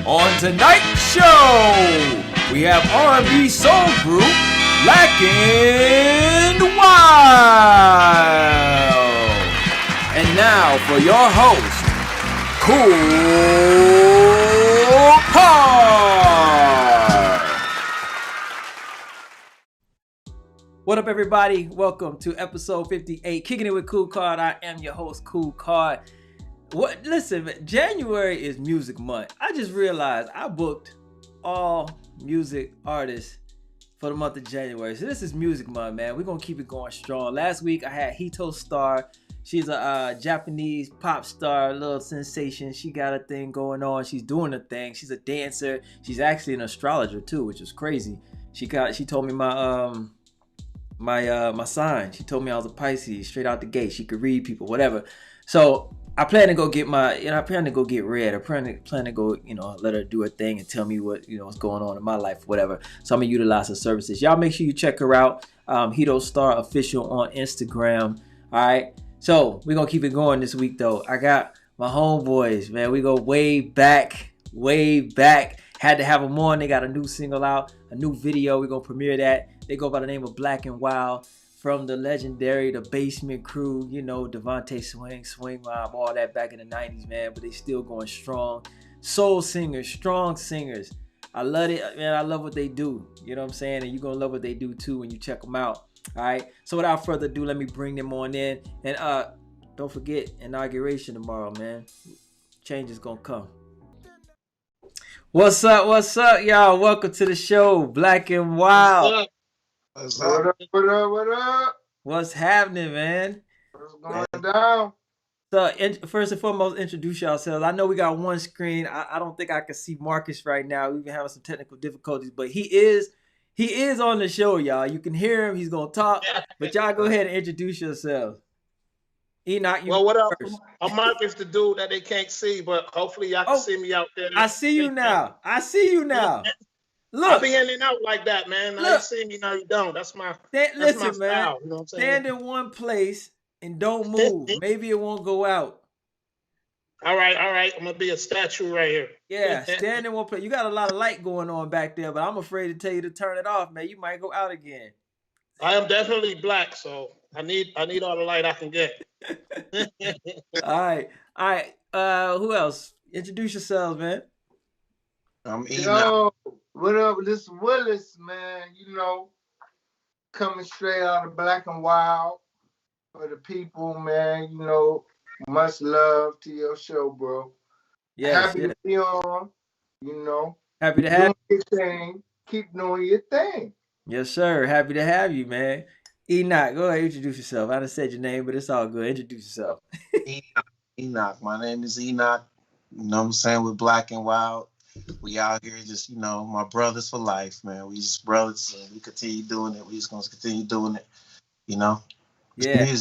On tonight's show, we have R&B soul group BlackNWild. And now for your host, KoolKard. What up, everybody? Welcome to episode 58, Kicking It with KoolKard. I am your host, KoolKard. Listen, January is music month. I just realized I booked all music artists for the month of January. So this is music month, man. We're going to keep it going strong. Last week, I had Hito Star. She's a Japanese pop star, a little sensation. She got a thing going on. She's doing a thing. She's a dancer. She's actually an astrologer, too, which is crazy. She told me my sign. She told me I was a Pisces straight out the gate. She could read people, whatever. So I plan to go get I plan to go get read. I plan to go, let her do her thing and tell me what, what's going on in my life, whatever. So I'm gonna utilize her services. Y'all make sure you check her out. Hito Star Official on Instagram. All right. So we're gonna keep it going this week though. I got my homeboys, man. We go way back. Had to have them on. They got a new single out, a new video. We're gonna premiere that. They go by the name of BlackNWild. From the legendary, the Bassment Crew, Devante Swing Mob, all that back in the 90s, man. But they still going strong. Soul singers, strong singers. I love it, man. I love what they do. You know what I'm saying? And you're going to love what they do, too, when you check them out. All right? So without further ado, let me bring them on in. And don't forget, inauguration tomorrow, man. Change is going to come. What's up, y'all? Welcome to the show, BlackNWild. What up? What's happening, man? What's going down? So, first and foremost, introduce yourselves. I know we got one screen. I don't think I can see Marcus right now. We've been having some technical difficulties, but he is on the show, y'all. You can hear him. He's gonna talk, but y'all go ahead and introduce yourselves. Enoch, well, what up? I'm Marcus, the dude that they can't see, but hopefully y'all can see me out there. I see you now. Look, I'll be in and out like that, man. Now you see me, now you don't. That's my listen, style, man. You know what I'm saying? Stand in one place and don't move. Maybe it won't go out. All right. I'm gonna be a statue right here. Yeah, stand in one place. You got a lot of light going on back there, but I'm afraid to tell you to turn it off, man. You might go out again. I am definitely black, so I need all the light I can get. All right. Who else? Introduce yourselves, man. I'm Enoch. What up? This is Willis, man. Coming straight out of BlackNWild for the people, man. Much love to your show, bro. Yeah. Happy to be on. Happy to have you. Keep doing your thing. Yes, sir. Happy to have you, man. Enoch, go ahead, introduce yourself. I done said your name, but it's all good. Introduce yourself. Enoch. My name is Enoch. You know what I'm saying? With BlackNWild. We out here just, my brothers for life, man. We just brothers and we continue doing it. We just gonna continue doing it, Yeah.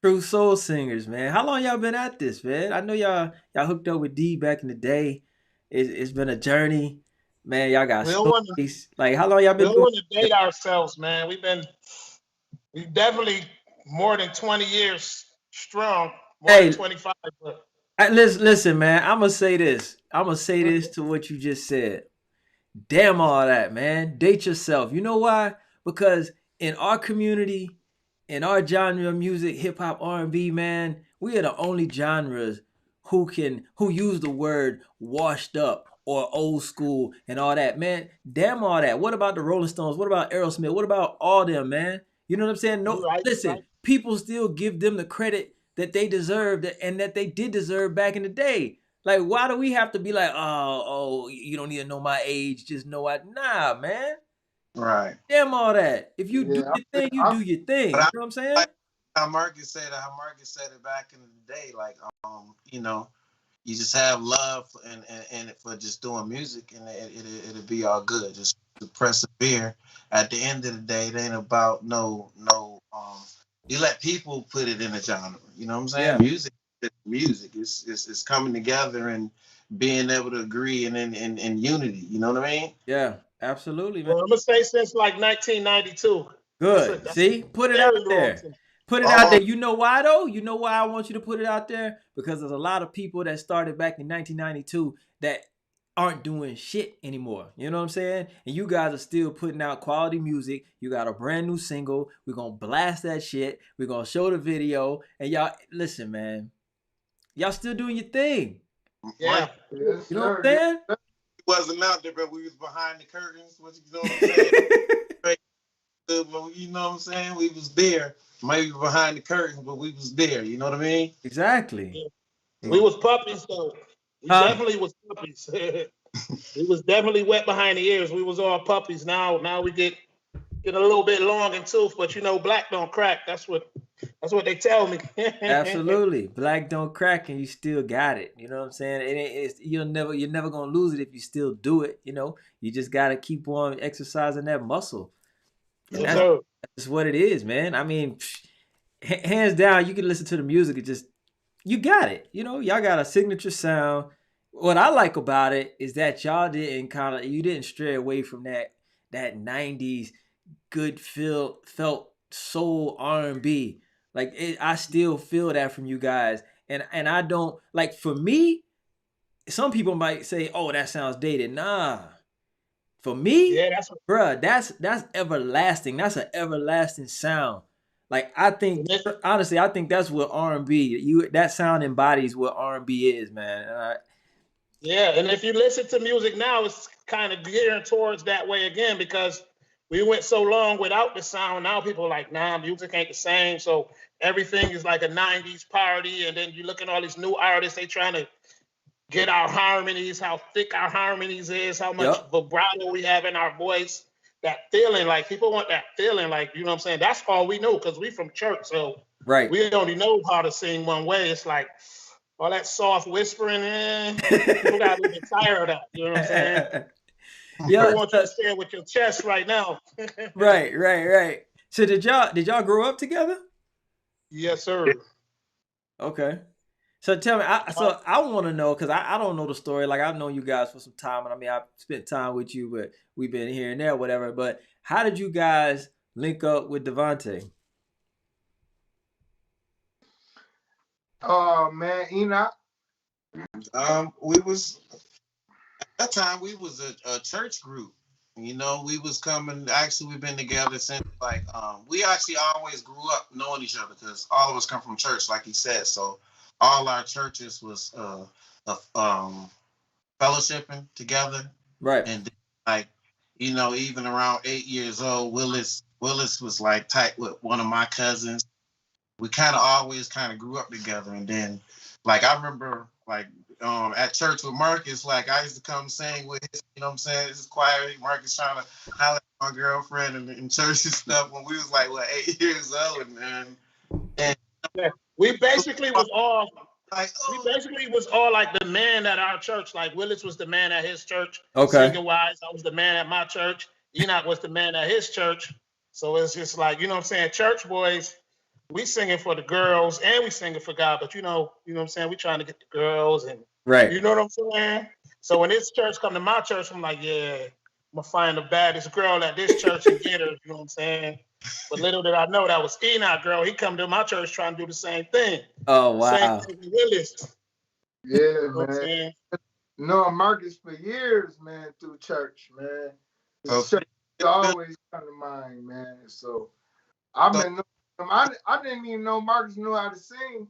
True soul singers, man. How long y'all been at this, man? I know y'all hooked up with D back in the day. It's been a journey. Man, y'all got stories. Like, how long y'all been doing? We don't want to date ourselves, man. We definitely more than 20 years strong. More than 25. But listen, man. I'm gonna say this to what you just said. Damn all that, man. Date yourself. You know why? Because in our community, in our genre of music, hip hop, R&B, man, we are the only genres who use the word washed up or old school and all that, man. Damn all that. What about the Rolling Stones? What about Aerosmith? What about all them, man? You know what I'm saying? No, listen. People still give them the credit that they deserved and that they did deserve back in the day. Like, why do we have to be like, oh, you don't need to know my age, just know nah, man. Right. Damn all that. If you do your thing, you do your thing. You know what I'm saying? Like how Marcus said it back in the day, like, you just have love and for just doing music and it'll be all good. Just to persevere. At the end of the day, it ain't about you let people put it in a genre. You know what I'm saying? Yeah. Music. It's coming together and being able to agree and in unity. You know what I mean? Yeah, absolutely, man. Well, I'm gonna say since like 1992. Good. See, put it out there. Put it out there. You know why though? You know why I want you to put it out there? Because there's a lot of people that started back in 1992 that aren't doing shit anymore. You know what I'm saying? And you guys are still putting out quality music. You got a brand new single. We're going to blast that shit. We're going to show the video. And y'all, listen, man. Y'all still doing your thing. Yeah. You know what I'm saying? It wasn't out there, but we was behind the curtains. What you know what I'm saying? You know what I'm saying? We was there. Maybe behind the curtains, but we was there. You know what I mean? Exactly. Yeah. We was puppies, though. We definitely was puppies. We was definitely wet behind the ears. We was all puppies. Now we get a little bit long in tooth, but you know, black don't crack. That's what they tell me. Absolutely. Black don't crack and you still got it. You know what I'm saying? You're never gonna lose it if you still do it. You know, you just gotta keep on exercising that muscle. And that's what it is, man. I mean, hands down, you can listen to the music and just, you got it. You know, y'all got a signature sound. What I like about it is that y'all you didn't stray away from that 90s good felt soul R&B. Like I still feel that from you guys. And I don't, like, for me, some people might say, oh, that sounds dated. Nah. For me, that's everlasting. That's an everlasting sound. Like, I think, honestly, I think that's what R&B, that sound embodies what R&B is, man. Yeah, and if you listen to music now, it's kind of gearing towards that way again, because we went so long without the sound. Now people are like, nah, music ain't the same. So everything is like a 90s party. And then you look at all these new artists, they trying to get our harmonies, how thick our harmonies is, how much vibrato we have in our voice, that feeling. Like, people want that feeling, like, you know what I'm saying? That's all we know, because we from church, so we only know how to sing one way. It's like all that soft whispering, people got a little bit tired of that, you know what I'm saying? I want you to say it with your chest right now. Right. So did y'all grow up together? Yes, sir. Okay. So tell me, I want to know, because I don't know the story. Like, I've known you guys for some time, and I mean, I've spent time with you, but we've been here and there, whatever. But how did you guys link up with Devante? Oh, man, Enoch. We was, at that time, we was a church group. You know, we was coming, actually, we've been together since, like, we actually always grew up knowing each other, because all of us come from church, like he said. So all our churches was fellowshipping together. Right. And, like, you know, even around 8 years old, Willis was, like, tight with one of my cousins. We kind of always kind of grew up together. And then, like, I remember, like, at church with Marcus, like, I used to come sing with his, you know what I'm saying? This is choir. Marcus trying to holler at my girlfriend in church and stuff when we was like, 8 years old, man. And we basically was all like, the man at our church. Like, Willis was the man at his church. Okay. Singing wise, I was the man at my church. Enoch was the man at his church. So it's just like, you know what I'm saying? Church boys, we singing for the girls and we singing for God, but you know what I'm saying? We trying to get the girls, and you know what I'm saying? So when this church come to my church, I'm like, yeah, I'm gonna find the baddest girl at this church and get her, you know what I'm saying? But little did I know that was Enoch, girl. He come to my church trying to do the same thing. Oh, wow. Same thing with Willis. Yeah, you know man. No, Marcus for years, man, through church, man. Church always come to mind, man. So I didn't even know Marcus knew how to sing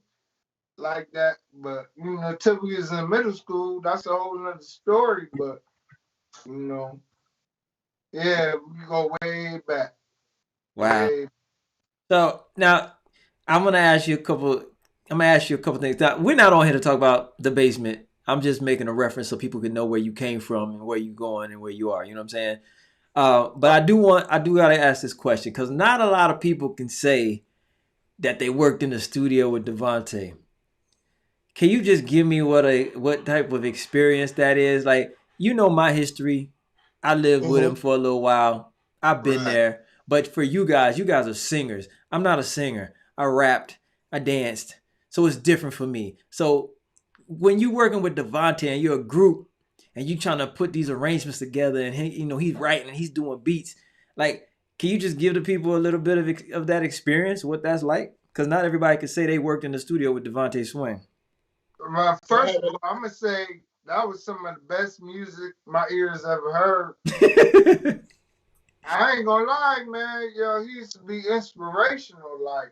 like that. But, you know, till we was in middle school, that's a whole nother story. But, you know, yeah, we go way back. Wow. So now I'm gonna ask you a couple things. Now, we're not on here to talk about the basement. I'm just making a reference so people can know where you came from and where you're going and where you are. You know what I'm saying? But I do gotta ask this question, because not a lot of people can say that they worked in the studio with Devante. Can you just give me what type of experience that is? Like, you know my history. I lived with him for a little while. I've been there. But for you guys are singers. I'm not a singer. I rapped. I danced. So it's different for me. So when you working with Devante and you're a group and you trying to put these arrangements together, and he's writing and he's doing beats, like, can you just give the people a little bit of that experience, what that's like? Because not everybody can say they worked in the studio with Devante Swing. First of all, I'm gonna say that was some of the best music my ears ever heard. I ain't gonna lie, man. Yo, he used to be inspirational. Like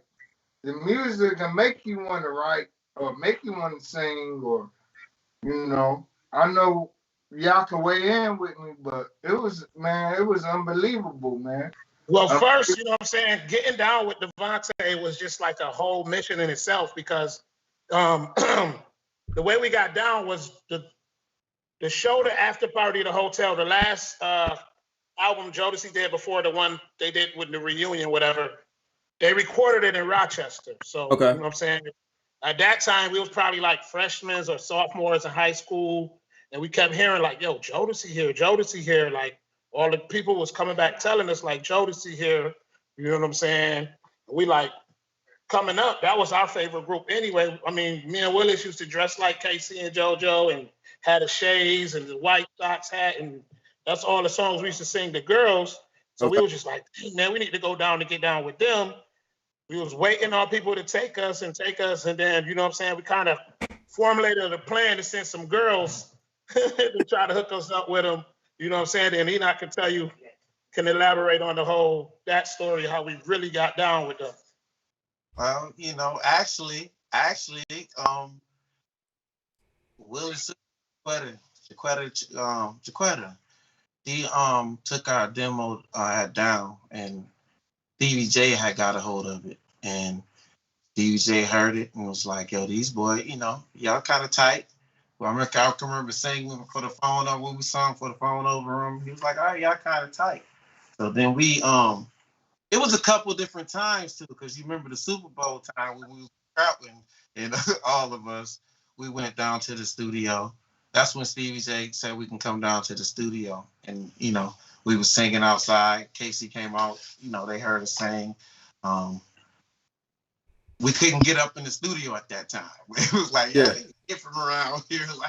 the music can make you want to write or make you want to sing, or I know y'all can weigh in with me, but it was unbelievable, man. Well, first, you know what I'm saying, getting down with Devante was just like a whole mission in itself because the way we got down was the show, the after party, the hotel, the last album Jodeci did before the one they did with the reunion, whatever. They recorded it in Rochester. So, okay. You know what I'm saying? At that time, we was probably like freshmen or sophomores in high school. And we kept hearing like, yo, Jodeci here. Like all the people was coming back telling us like Jodeci here. You know what I'm saying? We like coming up, that was our favorite group anyway. I mean, me and Willis used to dress like Casey and JoJo and had the shades and the white socks hat. And that's all the songs we used to sing to girls. So we were just like, hey, man, we need to go down to get down with them. We was waiting on people to take us. And then, you know what I'm saying? We kind of formulated a plan to send some girls to try to hook us up with them. You know what I'm saying? And Enoch can elaborate on that story, how we really got down with them. Well, actually, Willis Jaquetta, he took our demo down, and Stevie J had got a hold of it, and Stevie J heard it and was like, "Yo, these boys, y'all kind of tight." Well, I can remember singing for the phone over when we sung for the phone over him. He was like, "All right, y'all kind of tight." So then we it was a couple different times too, because you remember the Super Bowl time when we were traveling, and all of us, we went down to the studio. That's when Stevie J said we can come down to the studio, and we were singing outside. Casey came out, they heard us sing. We couldn't get up in the studio at that time. It was like, yeah, get from around here, all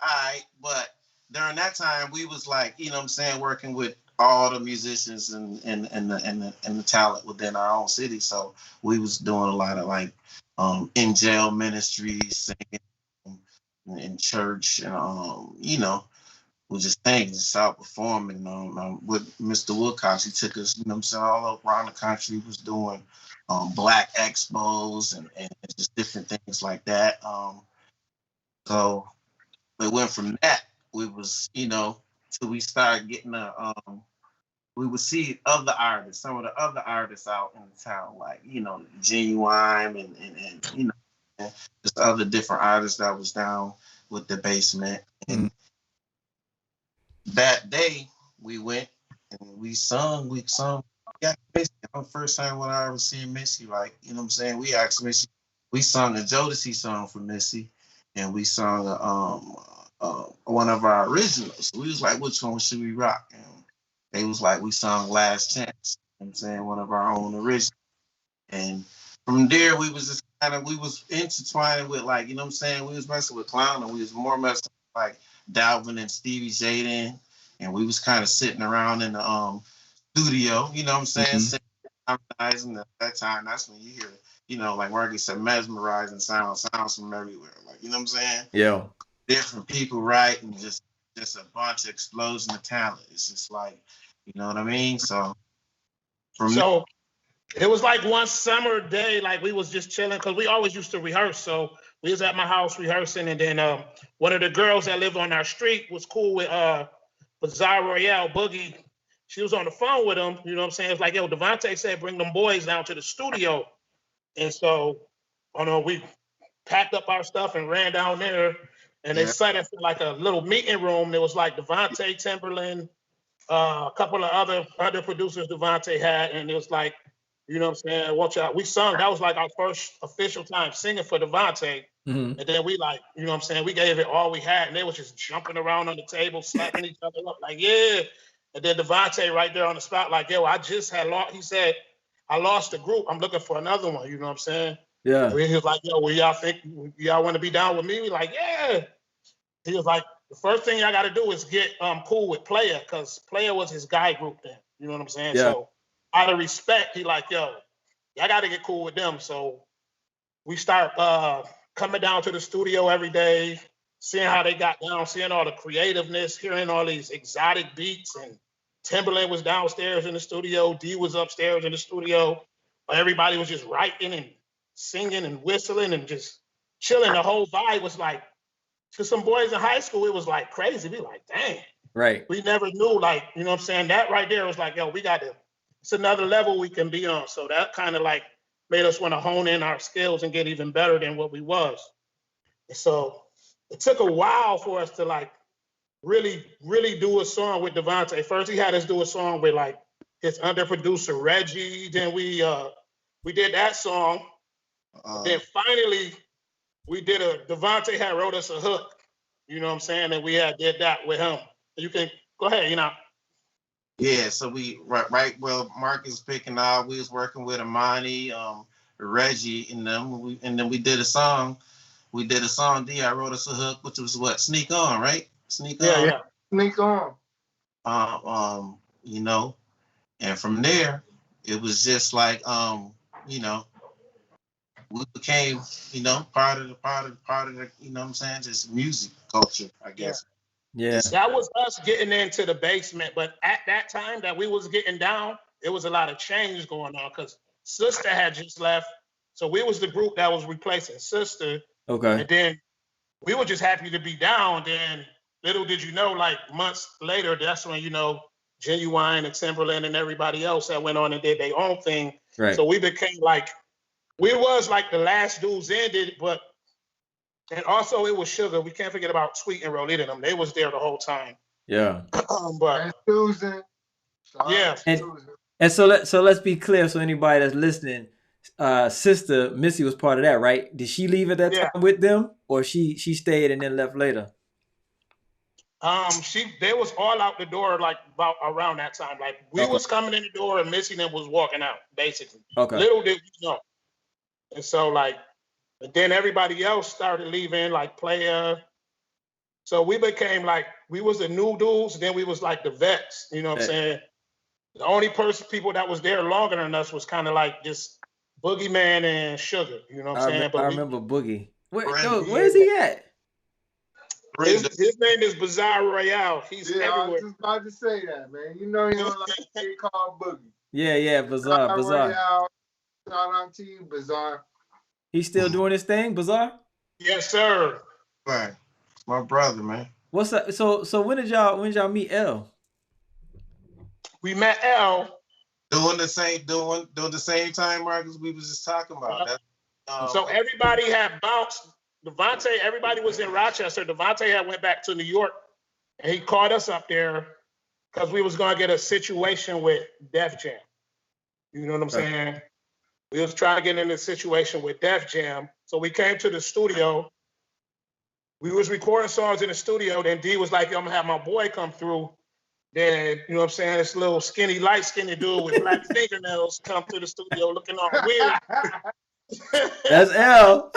right. But during that time, we was like, working with all the musicians and the talent within our own city. So we was doing a lot of like in jail ministries, singing in church, and we just singing, just out performing. With Mr. Wilcox, he took us, all around the country. Was doing Black Expos and just different things like that. So we went from that. We was, till we started getting we would see other artists, some of the other artists out in the town, like, Ginuwine and just other different artists that was down with the Basement. And that day we went and we sung. Yeah, Missy. The first time when I ever seen Missy, like, we asked Missy, we sung a Jodeci song for Missy, and we sung one of our originals. We was like, which one should we rock? And they was like, we sung Last Chance. One of our own originals. And from there, we was just we was intertwining with, like, we was messing with Clown, and we was more messing with like Dalvin and Stevie J then. And we was kind of sitting around in the studio, sitting, harmonizing. At that time, that's when you hear, like Margie said, mesmerizing sounds from everywhere. Like, Yeah. Different people writing, just a bunch of explosion of talent. It's just like, you know what I mean? So it was like one summer day, like we was just chilling, because we always used to rehearse. So we was at my house rehearsing, and then one of the girls that lived on our street was cool with Bizarre Royale, Boogie. She was on the phone with him, you know what I'm saying? It's like, yo, Devante said bring them boys down to the studio. And so, we packed up our stuff and ran down there, and they set us in like a little meeting room. There was like Devante, Timbaland, a couple of other producers Devante had, and it was like, you know what I'm saying, watch out. We sung. That was like our first official time singing for Devante. And then we like, you know what I'm saying, we gave it all we had, and they was just jumping around on the table, slapping each other up like, yeah. And then Devante right there on the spot, like, yo, I just had lost. He said, I lost the group. I'm looking for another one. You know what I'm saying? Yeah. And he was like, yo, well, y'all think y'all want to be down with me? We like, yeah. He was like, the first thing y'all got to do is get cool with Player, because Player was his guy group then. You know what I'm saying? Yeah. So out of respect, he like, yo, y'all got to get cool with them. So we start coming down to the studio every day, seeing how they got down, seeing all the creativeness, hearing all these exotic beats. And Timbaland was downstairs in the studio. D was upstairs in the studio. Everybody was just writing and singing and whistling and just chilling. The whole vibe was like, to some boys in high school, it was like crazy. We like, dang. Right. We never knew, like, you know what I'm saying? That right there was like, yo, it's another level we can be on. So that kind of like made us want to hone in our skills and get even better than what we was. And so it took a while for us to like really, really do a song with Devante. First, he had us do a song with like his under producer Reggie. Then we did that song. Then finally, Devante had wrote us a hook. You know what I'm saying? And we did that with him. You can go ahead, you know. Yeah, so we right. Well, Marcus picking out. We was working with Amani, Reggie, and them. And then we did a song. We did a song. D. I wrote us a hook, which was what? Sneak On, right? Sneak On. Yeah. Sneak On. You know, and from there, it was just like, you know, we became, you know, part of the, you know what I'm saying, just music culture, I guess. Yeah. That was us getting into the basement, but at that time that we was getting down, it was a lot of change going on because Sister had just left. So we was the group that was replacing Sister. Okay. And then we were just happy to be down. Then little did you know, like months later, that's when, you know, Ginuwine and Timbaland and everybody else that went on and did their own thing. Right. So we became like, we was like the last dudes ended, but, and also it was Sugar. We can't forget about Sweet and Rolita them. They was there the whole time. Yeah. But and Susan. Yeah. And so let's be clear. So anybody that's listening, Sister Missy was part of that, right? Did she leave at that time with them, or she stayed and then left later? They was all out the door like about around that time. Like we was coming in the door and Missy then was walking out, basically. Okay. Little did we know. And so like, and then everybody else started leaving, like Player. So we became like, we was the new dudes, then we was like the vets, you know what I'm saying? The only people that was there longer than us was kind of like just Boogeyman and Sugar, you know what I'm saying? I remember Boogie. Where is he at? His name is Bizarre Royale. He's everywhere. I was just about to say that, man. You know, he don't like to get called Boogie. Yeah, Bizarre. Royale. Shout out to you, Bizarre. He's still doing his thing, Bizarre? Yes, sir. Right. My brother, man. What's up? So when did y'all meet L? We met L doing the same time, Marcus, we was just talking about. So everybody had bounced. Devante, everybody was in Rochester. Devante had went back to New York, and he called us up there because we was gonna get a situation with Def Jam. You know what I'm saying? We was trying to get in a situation with Def Jam. So we came to the studio. We was recording songs in the studio. Then D was like, yo, I'm gonna have my boy come through. Then, you know what I'm saying, this little skinny, light-skinned dude with black fingernails come to the studio looking all weird. That's L.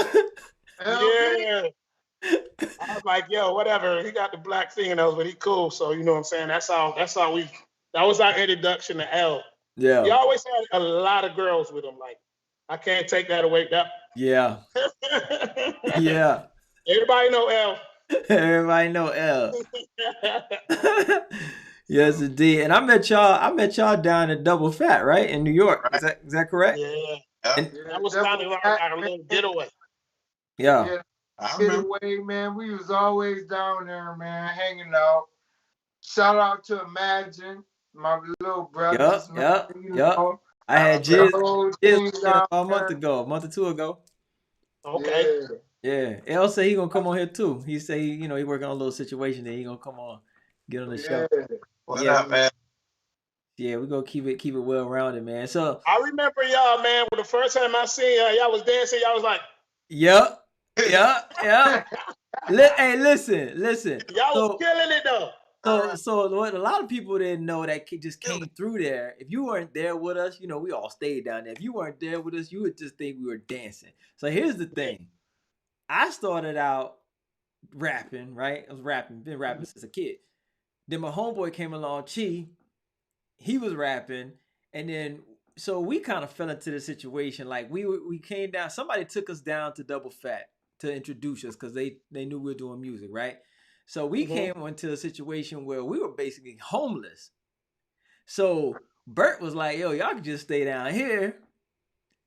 Yeah. I was like, yo, whatever. He got the black fingernails, but he cool. So, you know what I'm saying? That was our introduction to L. Yeah. He always had a lot of girls with him. Like, I can't take that away. Yeah. Yeah. Everybody know L. Everybody know L. Yes, indeed. And I met y'all down at Double Fat, right? In New York. Is that correct? Yeah. And that was kind of our little getaway. Yeah. Getaway, man. We was always down there, man, hanging out. Shout out to Imagine, my little brothers. Yep. I had Jizz a month or two ago. Okay. Yeah. L said he gonna come on here too. He say he working on a little situation there. He gonna come on, get on the show. What's up, man? Yeah, we gonna keep it well rounded, man. So I remember y'all, man. When the first time I seen y'all was dancing. Y'all was like, Yep. Hey, listen. Y'all was killing it though. So what a lot of people didn't know that just came through there. If you weren't there with us, we all stayed down there. If you weren't there with us, you would just think we were dancing. So here's the thing. I started out rapping, right? I was been rapping since a kid. Then my homeboy came along, Chi. He was rapping, and then so we kind of fell into the situation. Like we came down. Somebody took us down to Double Fat to introduce us because they knew we were doing music, right? So we came into a situation where we were basically homeless. So Bert was like, yo, y'all can just stay down here,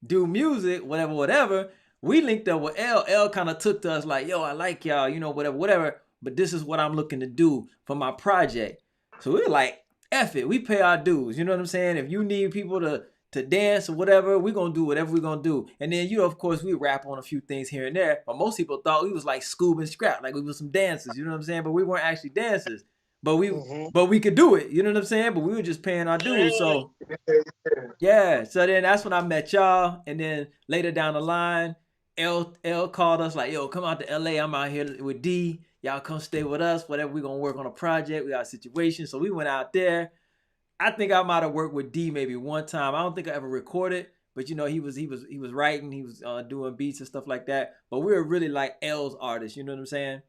do music, whatever. We linked up with L. L kind of took to us like, yo, I like y'all, you know, whatever. But this is what I'm looking to do for my project. So we were like, F it, we pay our dues. You know what I'm saying? If you need people to dance or whatever, we're going to do whatever we're going to do. And then, you know, of course, we rap on a few things here and there. But most people thought we was like Scoob and Scrap, like we was some dancers. You know what I'm saying? But we weren't actually dancers. But we could do it. You know what I'm saying? But we were just paying our dues. So, yeah. So then that's when I met y'all. And then later down the line, L called us like, yo, come out to LA. I'm out here with D. Y'all come stay with us. Whatever, we're going to work on a project. We got a situation. So we went out there. I think I might have worked with D maybe one time. I don't think I ever recorded, but you know, he was writing, he was doing beats and stuff like that. But we were really like L's artists, you know what I'm saying?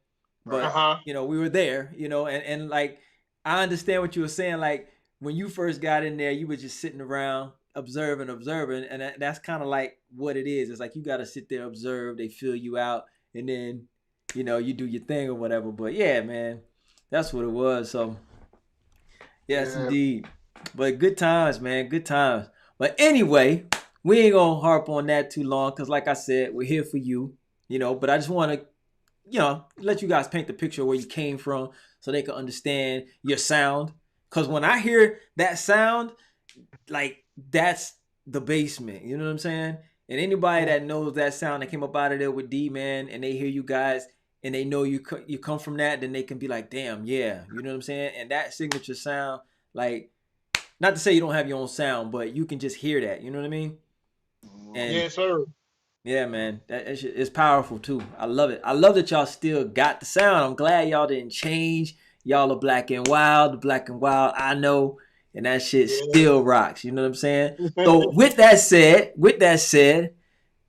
But you know, we were there, you know, and like I understand what you were saying. Like when you first got in there, you were just sitting around observing, and that's kind of like what it is. It's like you got to sit there, observe, they fill you out, and then you know you do your thing or whatever. But yeah, man, that's what it was. So yes, indeed. But good times, man. Good times. But anyway, we ain't going to harp on that too long because, like I said, we're here for you, you know. But I just want to, you know, let you guys paint the picture of where you came from so they can understand your sound. Because when I hear that sound, like, that's the basement. You know what I'm saying? And anybody that knows that sound that came up out of there with D, man, and they hear you guys and they know you come from that, then they can be like, damn, yeah. You know what I'm saying? And that signature sound, like, not to say you don't have your own sound, but you can just hear that. You know what I mean? And yes, sir. Yeah, man. It's powerful, too. I love it. I love that y'all still got the sound. I'm glad y'all didn't change. Y'all are BlackNWild. The BlackNWild I know. And that shit still rocks. You know what I'm saying? So with that said,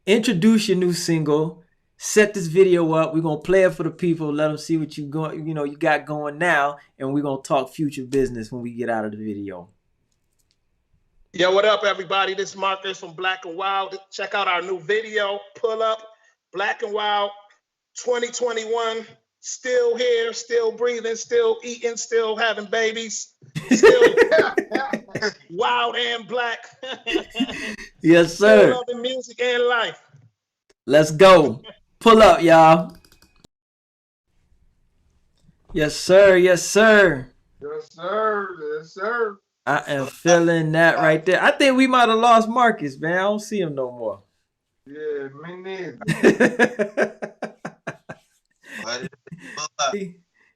introduce your new single. Set this video up. We're going to play it for the people. Let them see what you got going now. And we're going to talk future business when we get out of the video. Yo, what up, everybody? This is Marcus from BlackNWild. Check out our new video, Pull Up, BlackNWild 2021. Still here, still breathing, still eating, still having babies, still wild and black. Yes, sir. Still loving music and life. Let's go. Pull up, y'all. Yes, sir. Yes, sir. Yes, sir. Yes, sir. I am feeling that right there. I think we might have lost Marcus, man. I don't see him no more. Yeah, me neither.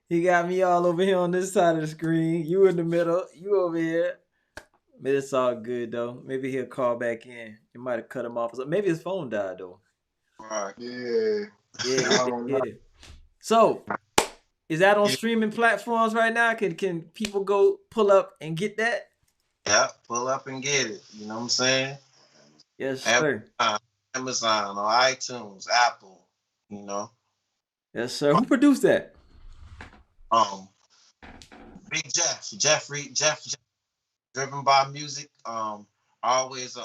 he got me all over here on this side of the screen. You in the middle. You over here. But it's all good, though. Maybe he'll call back in. You might have cut him off. Maybe his phone died, though. Right. Yeah. Yeah. So, is that on streaming platforms right now? Can people go pull up and get that? Yeah, pull up and get it. You know what I'm saying? Yes, sir. Amazon or iTunes, Apple, you know. Yes, sir. Who produced that? Big Jeff, driven by music. Always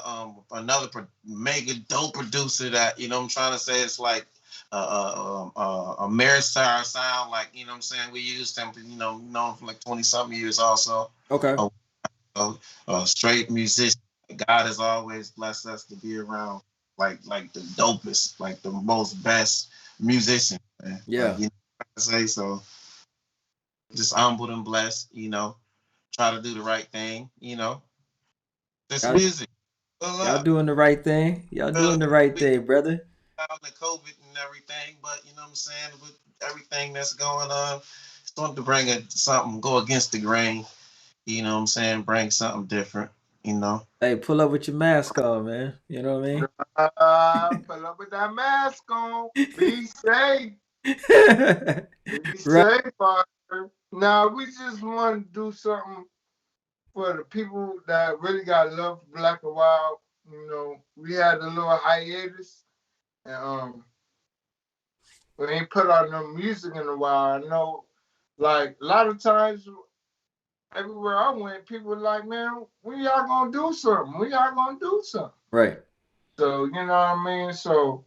another mega dope producer that, you know what I'm trying to say, it's like a marriage to our sound, like, you know what I'm saying, we used him, you know, known for like 20 something years also. Okay. Straight musician. God has always blessed us to be around like the dopest, like the most best musician, man. Yeah. Like, you know what I say? So just humbled and blessed, you know, try to do the right thing, you know. This music. Y'all doing the right thing. Y'all doing the right thing, brother. The COVID and everything, but you know what I'm saying, with everything that's going on, just wanted to bring something, go against the grain, you know what I'm saying, bring something different, you know. Hey, pull up with your mask on, man. You know what I mean? Pull up with that mask on. Be safe. Be Right. safe, partner. Now, we just want to do something for the people that really got love for BlackNWild. You know, we had a little hiatus. And we ain't put out no music in a while. I know, like, a lot of times, everywhere I went, people were like, man, when y'all gonna do something? When y'all gonna do something? Right. So, you know what I mean? So,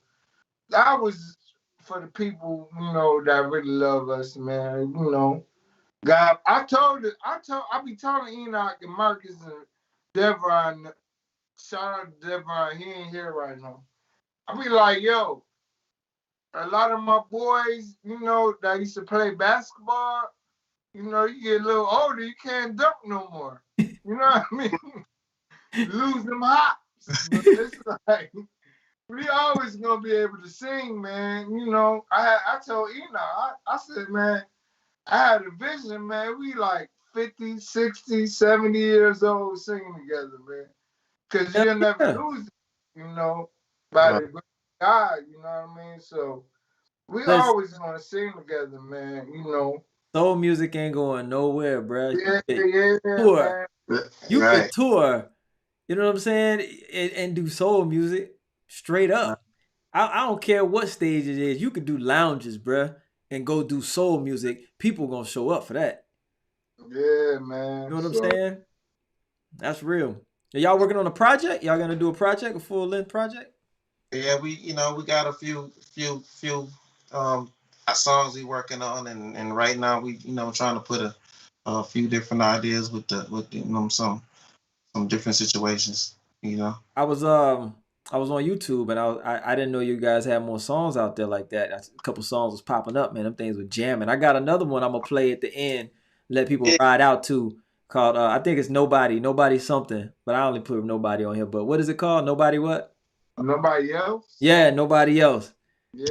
that was for the people, you know, that really love us, man. You know, God, I be telling Enoch and Marcus and Devon, shout out to Devon, he ain't here right now. I be like, yo, a lot of my boys, you know, that used to play basketball, you know, you get a little older, you can't dunk no more. You know what I mean? Lose them hops. But it's like, we always gonna be able to sing, man. You know, I told Enoch, I said, man, I had a vision, man. We like 50, 60, 70 years old singing together, man. Because you'll never lose it, you know, by the grace of God, you know what I mean? So we always gonna sing together, man, you know. Soul music ain't going nowhere, bro. Yeah, tour. man. You could tour, you know what I'm saying, and do soul music straight up. I don't care what stage it is. You could do lounges, bro, and go do soul music. People gonna show up for that. Yeah, man. You know what I'm saying? That's real. Are y'all working on a project? Y'all gonna do a project, a full length project? Yeah, we got a few songs we working on, and right now we trying to put a few different ideas with some different situations. You know, I was on YouTube and I didn't know you guys had more songs out there like that. A couple songs was popping up, man. Them things were jamming. I got another one I'm gonna play at the end, let people ride out to, called I think it's Nobody something, but I only put Nobody on here. But what is it called? Nobody what? Nobody else? Yeah, Nobody else. Yeah.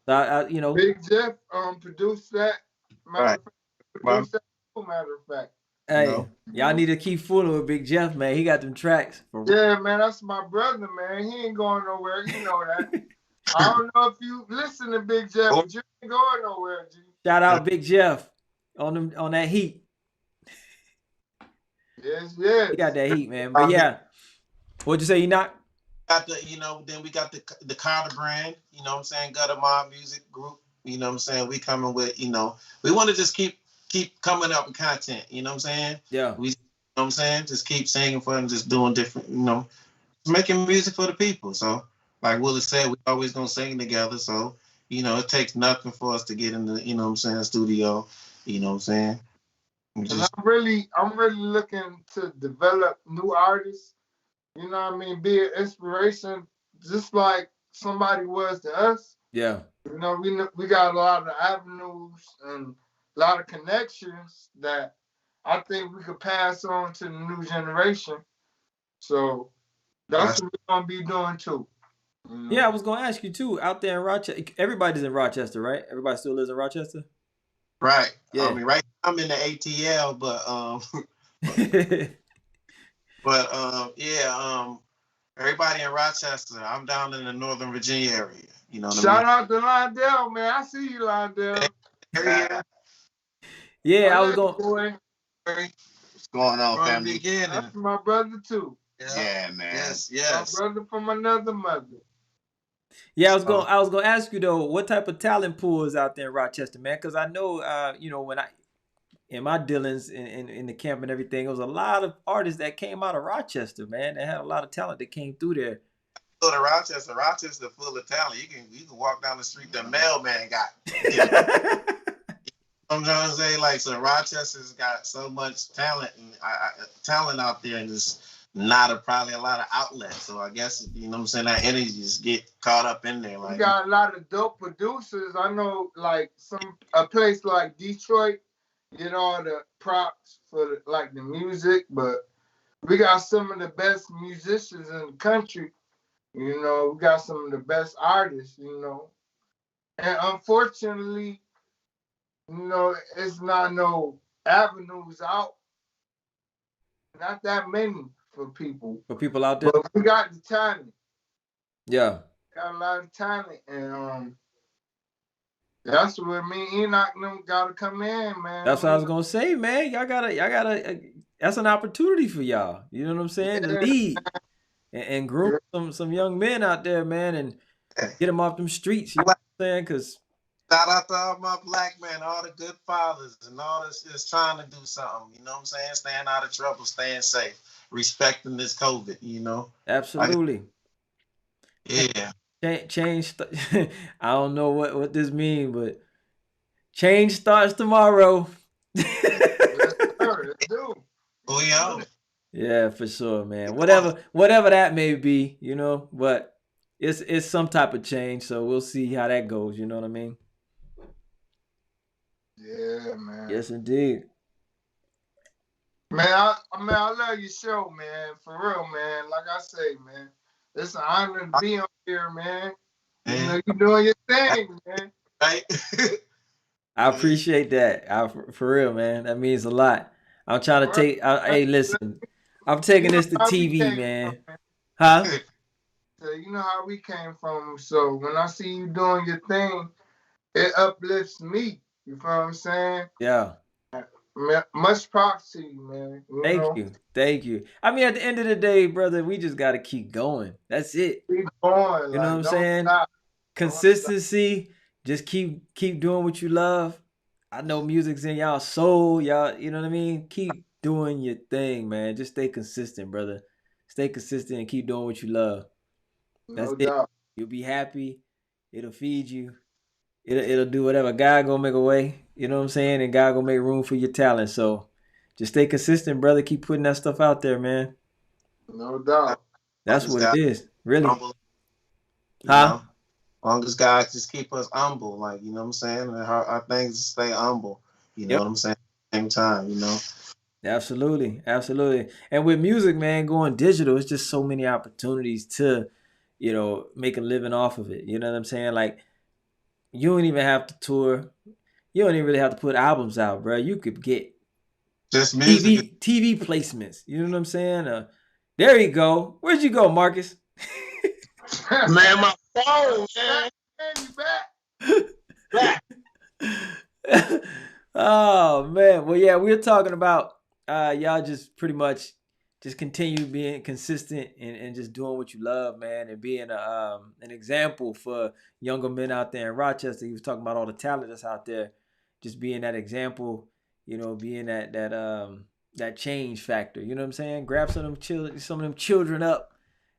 So you know, Big Jeff produced that. Matter of fact. Hey, y'all need to keep fooling with Big Jeff, man. He got them tracks. Yeah, man, that's my brother, man. He ain't going nowhere. You know that. I don't know if you listen to Big Jeff, but you ain't going nowhere, G. Shout out Big Jeff on that heat. Yes. He got that heat, man. But yeah, what'd you say, Enoch? Got the, then we got the Carter brand, you know what I'm saying, Gutter Mob Music Group, you know what I'm saying, we coming with, we want to just keep coming up with content, you know what I'm saying? Yeah. We, you know what I'm saying, just keep singing for them, just doing different, making music for the people. So, like Willie said, we always gonna sing together, so, it takes nothing for us to get in the, you know what I'm saying, studio, you know what I'm saying? I'm really looking to develop new artists. You know what I mean? Be an inspiration, just like somebody was to us. Yeah. We got a lot of avenues and a lot of connections that I think we could pass on to the new generation. So that's what we're gonna be doing too. Yeah, I was gonna ask you too. Out there in Rochester, everybody's in Rochester, right? Everybody still lives in Rochester. Right. Yeah. I mean, right. I'm in the ATL, but everybody in Rochester. I'm down in the Northern Virginia area. You know what Shout out to Lindell, man. I see you, Lindell. Yeah, I was going. What's going on, family? That's my brother too. Yeah, man. Yes. My brother from another mother. Yeah, I was gonna ask you though, what type of talent pool is out there in Rochester, man? Because I know, when in my dealings in the camp and everything, there was a lot of artists that came out of Rochester, man. They had a lot of talent that came through there. Go to Rochester full of talent. You can walk down the street, the mailman got. I'm trying to say, like, so Rochester's got so much talent and talent out there, and just probably a lot of outlets. So I guess, you know what I'm saying, that energy just get caught up in there. Like, we got a lot of dope producers. I know, like, a place like Detroit get all the props for the music, but we got some of the best musicians in the country. We got some of the best artists, and unfortunately, it's not no avenues out. Not that many for people. For people out there? But we got the talent. Yeah. Got a lot of talent, and that's where me and Enoch them gotta come in, man. That's what I was gonna say, man. Y'all gotta. That's an opportunity for y'all. You know what I'm saying? To lead and groom some young men out there, man, and get them off them streets. You know what I'm saying? Because shout out to all my black men, all the good fathers, and all that's just trying to do something. You know what I'm saying? Staying out of trouble, staying safe, respecting this COVID. Absolutely. Yeah. Change. I don't know what this means, but change starts tomorrow. Yes, sir. Let's do. Oh yeah. Yeah, for sure, man. Whatever that may be, but it's some type of change, so we'll see how that goes, you know what I mean? Yeah, man. Yes, indeed. Man, I love your show, man. For real, man. Like I say, man, it's an honor to be on here, man. You know, you doing your thing, man. Right. I appreciate that. For real, man. That means a lot. I'm trying to hey, listen. I'm taking this to TV, man. Huh? So you know how we came from. So when I see you doing your thing, it uplifts me. You feel what I'm saying? Yeah. Much props to you, man. Thank you. I mean, at the end of the day, brother, we just got to keep going. That's it. Keep going. You know what I'm saying? Stop. Consistency. Just keep doing what you love. I know music's in y'all soul. Y'all, you know what I mean? Keep doing your thing, man. Just stay consistent, brother. Stay consistent and keep doing what you love. That's it. You'll be happy. It'll feed you. It'll do whatever. God gonna make a way. You know what I'm saying? And God gonna make room for your talent. So just stay consistent, brother. Keep putting that stuff out there, man. No doubt. That's what it is. Really. Humble, huh? Long as God just keep us humble, like, you know what I'm saying? Our things stay humble. You know what I'm saying? At the same time, you know. Absolutely. Absolutely. And with music, man, going digital, it's just so many opportunities to, make a living off of it. You know what I'm saying? Like, you don't even have to tour. You don't even really have to put albums out, bro. You could get just music. TV placements. You know what I'm saying? There you go. Where'd you go, Marcus? Man, my phone, man. Back. Oh man. Well, yeah, we're talking about y'all just pretty much just continue being consistent and just doing what you love, man, and being an example for younger men out there in Rochester. He was talking about all the talent that's out there, just being that example, being that change factor. You know what I'm saying? Grab some of them children up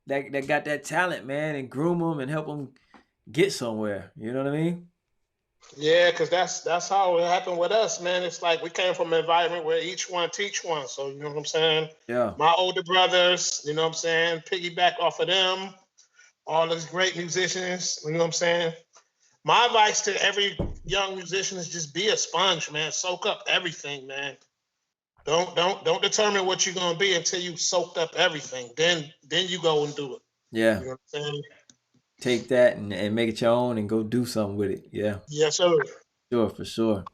that got that talent, man, and groom them and help them get somewhere. You know what I mean? Yeah, because that's how it happened with us, man. It's like we came from an environment where each one teach one. So, you know what I'm saying? Yeah. My older brothers, you know what I'm saying? Piggyback off of them. All those great musicians, you know what I'm saying? My advice to every young musician is just be a sponge, man. Soak up everything, man. Don't determine what you're gonna be until you soaked up everything. Then you go and do it. Yeah. You know what I'm saying? Take that and make it your own and go do something with it. Yeah. Yes, sir. Sure, for sure.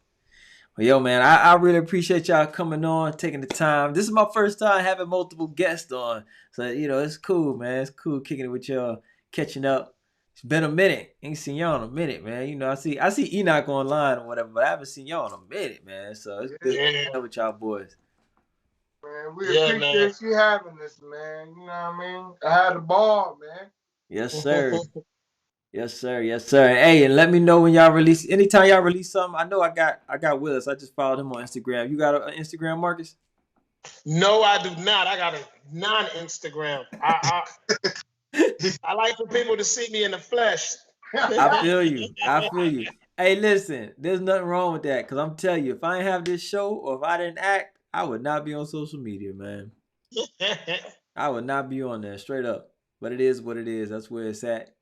Well, yo, man, I really appreciate y'all coming on, taking the time. This is my first time having multiple guests on. So, it's cool, man. It's cool kicking it with y'all, catching up. It's been a minute. Ain't seen y'all in a minute, man. I see Enoch online or whatever, but I haven't seen y'all in a minute, man. So it's good to be with y'all boys. Man, we appreciate you having this, man. You know what I mean? I had a ball, man. Yes, sir. Yes, sir. Yes, sir. Hey, and let me know when y'all release. Anytime y'all release something, I know I got Willis. I just followed him on Instagram. You got an Instagram, Marcus? No, I do not. I got a non-Instagram. I like for people to see me in the flesh. I feel you. Hey, listen, there's nothing wrong with that. Because I'm telling you, if I didn't have this show or if I didn't act, I would not be on social media, man. I would not be on there, straight up. But it is what it is. That's where it's at.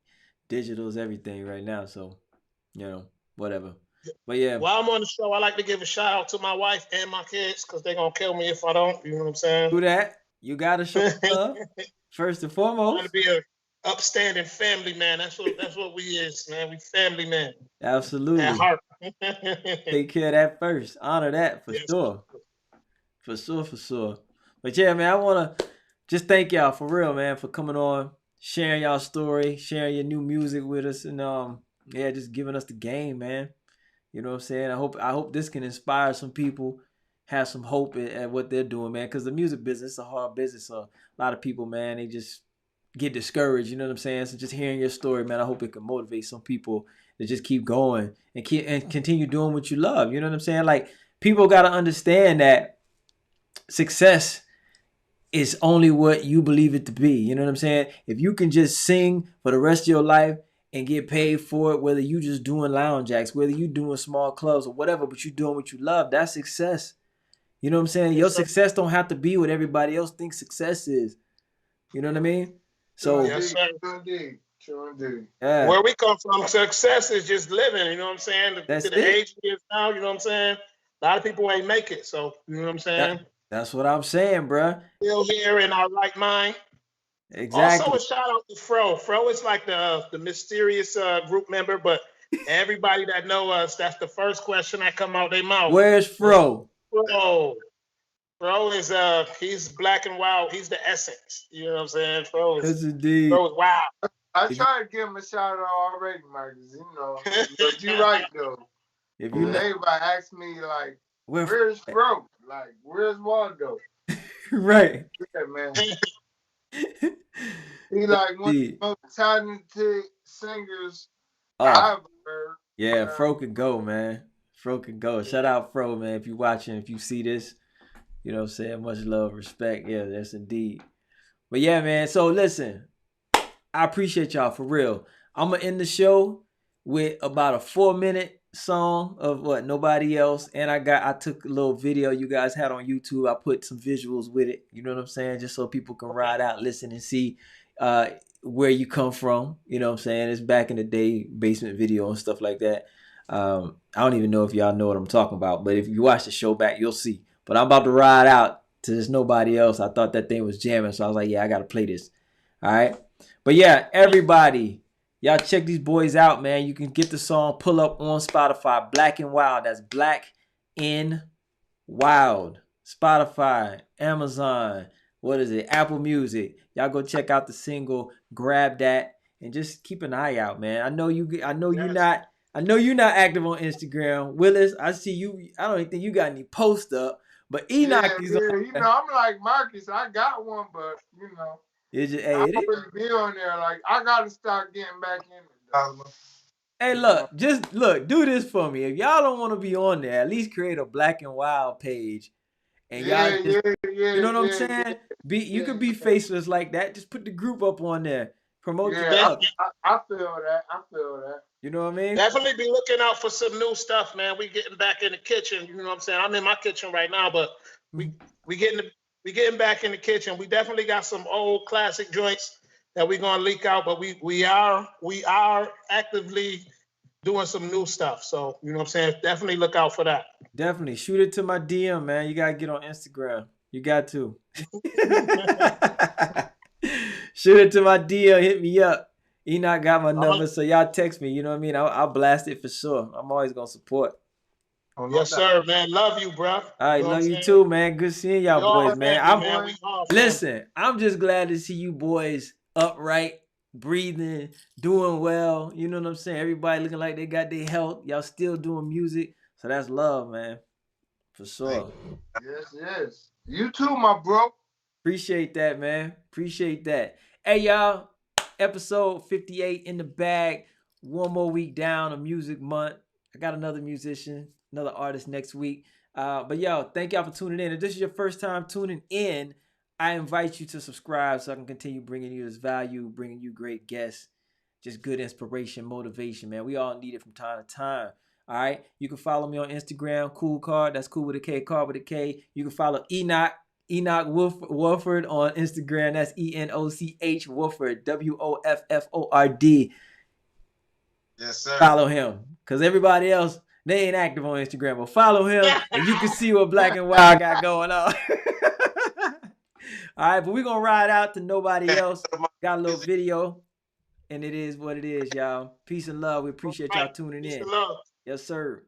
Digital is everything right now. So, whatever. But yeah. While I'm on the show, I like to give a shout out to my wife and my kids because they're going to kill me if I don't. You know what I'm saying? Do that. You got to show love first and foremost. Trying to be an upstanding family man. That's what we is, man. We family man. Absolutely. At heart. Take care of that first. Honor that for sure. For sure. But yeah, man, I want to just thank y'all for real, man, for coming on, sharing y'all story, sharing your new music with us, and just giving us the game, man. You know what I'm saying? I hope this can inspire some people, have some hope at what they're doing, man. Because the music business is a hard business. So a lot of people, man, they just get discouraged. You know what I'm saying? So just hearing your story, man, I hope it can motivate some people to just keep going and continue doing what you love. You know what I'm saying? Like, people got to understand that success is only what you believe it to be. You know what I'm saying? If you can just sing for the rest of your life and get paid for it, whether you just doing lounge acts, whether you doing small clubs or whatever, but you doing what you love, that's success. You know what I'm saying? Your success don't have to be what everybody else thinks success is. You know what I mean? So yes, sir. True indeed. Yeah. Where we come from, success is just living, you know what I'm saying? That's to the age it is now, you know what I'm saying? A lot of people ain't make it, so you know what I'm saying? That's what I'm saying, bruh. Still here in our right mind. Exactly. Also, a shout out to Fro. Fro is like the mysterious group member, but everybody that know us, that's the first question that come out their mouth. Where's Fro? Fro is he's BlackNWild. He's the essence. You know what I'm saying? Fro is wild. I tried to give him a shout out already, Marcus. You know, but you're right though. If you everybody asks me like, where's Fro? Like, where's Waldo? Right. Yeah, man. He like one of the most talented singers I've heard. Yeah, Fro can go, man. Fro can go. Shout out Fro, man. If you're watching, if you see this, you know what I'm saying? Much love, respect. Yeah, that's indeed. But yeah, man. So listen, I appreciate y'all for real. I'm going to end the show with about a 4-minute song of what? Nobody Else. And I took a little video you guys had on YouTube. I put some visuals with it. You know what I'm saying? Just so people can ride out, listen, and see where you come from. You know what I'm saying? It's back in the day, basement video and stuff like that. I don't even know if y'all know what I'm talking about, but if you watch the show back, you'll see. But I'm about to ride out to this Nobody Else. I thought that thing was jamming, so I was like, yeah, I got to play this. All right? But yeah, everybody, y'all check these boys out, man. You can get the song pull up on Spotify, BlackNWild. That's BlackNWild. Spotify, Amazon, what is it? Apple Music. Y'all go check out the single, grab that, and just keep an eye out, man. I know you're not active on Instagram. Willis, I see you. I don't even think you got any post up, but Enoch is on. You know, I'm like Marcus. I got one, but you know. I wouldn't be on there. Like, I gotta start getting back in it. Hey, look, do this for me. If y'all don't want to be on there, at least create a BlackNWild page. And y'all you know what I'm saying? You could be faceless like that. Just put the group up on there. Promote the club. I feel that. You know what I mean? Definitely be looking out for some new stuff, man. We getting back in the kitchen. You know what I'm saying? I'm in my kitchen right now, but we getting back in the kitchen. We definitely got some old classic joints that we're gonna leak out, but we are actively doing some new stuff. So you know what I'm saying? Definitely look out for that. Definitely shoot it to my DM, man. You gotta get on Instagram. You got to. Shoot it to my DM. Hit me up. Enoch got my number, so y'all text me. You know what I mean? I'll blast it for sure. I'm always gonna support. Yes, sir, man. Love you, bro. All right, love you too, man. Good seeing y'all boys, man. I'm just glad to see you boys upright, breathing, doing well. You know what I'm saying? Everybody looking like they got their health. Y'all still doing music. So that's love, man. For sure. Yes. You too, my bro. Appreciate that, man. Appreciate that. Hey, y'all. Episode 58 in the bag. One more week down, a music month. I got another musician, another artist next week. But yo, thank y'all for tuning in. If this is your first time tuning in, I invite you to subscribe so I can continue bringing you this value, bringing you great guests, just good inspiration, motivation, man. We all need it from time to time. All right. You can follow me on Instagram, KoolKard. That's cool with a K, card with a K. You can follow Enoch Wofford on Instagram. That's ENOCH Wofford, WOFFORD. Yes, sir. Follow him, because everybody else, they ain't active on Instagram. But follow him, and you can see what BlackNWild got going on. All right, but we're going to ride out to Nobody Else. Got a little video, and it is what it is, y'all. Peace and love. We appreciate y'all tuning in. Peace and love. Yes, sir.